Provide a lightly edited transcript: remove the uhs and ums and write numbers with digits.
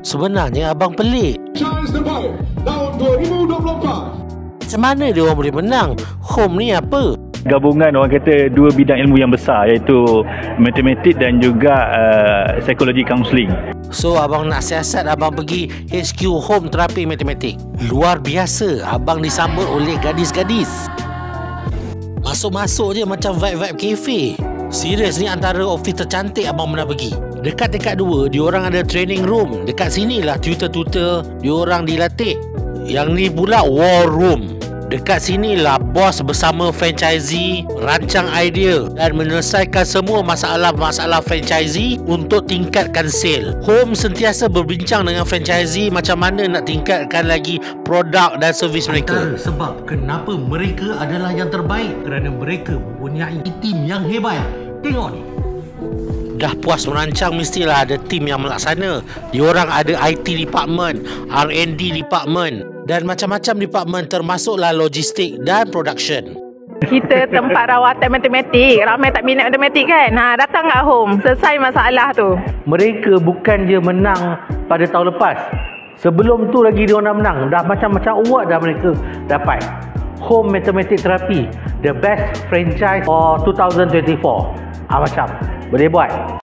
Sebenarnya abang pelik. Chance terbaik tahun 2024. Macam mana dia orang boleh menang? Home ni apa? Gabungan orang kata dua bidang ilmu yang besar, iaitu matematik dan juga psikologi kaunseling. So abang nak siasat abang pergi HQ Home Terapi Matematik. Luar biasa, abang disambut oleh gadis-gadis. Masuk-masuk je macam vibe-vibe cafe. Serius ni antara office tercantik abang pernah pergi. Dekat tingkat 2, diorang ada training room. Dekat sini lah tutor-tutor diorang dilatih. Yang ni pula war room. Dekat sini lah bos bersama franchisee rancang idea dan menyelesaikan semua masalah-masalah franchisee untuk tingkatkan sale. Home sentiasa berbincang dengan franchisee macam mana nak tingkatkan lagi produk dan servis mereka. Sebab kenapa mereka adalah yang terbaik, kerana mereka mempunyai tim yang hebat. Tengok ni. Dah puas merancang, mestilah ada tim yang melaksana. Diorang ada IT department, R&D department dan macam-macam department, termasuklah logistik dan production. Kita tempat rawatan matematik, ramai tak minat matematik kan? Datang kat Home, selesai masalah tu. Mereka bukan je menang pada tahun lepas. Sebelum tu lagi diorang menang. Dah macam-macam award dah mereka dapat. Home Mathematics Therapy, the best franchise for 2024. Macam boleh buat.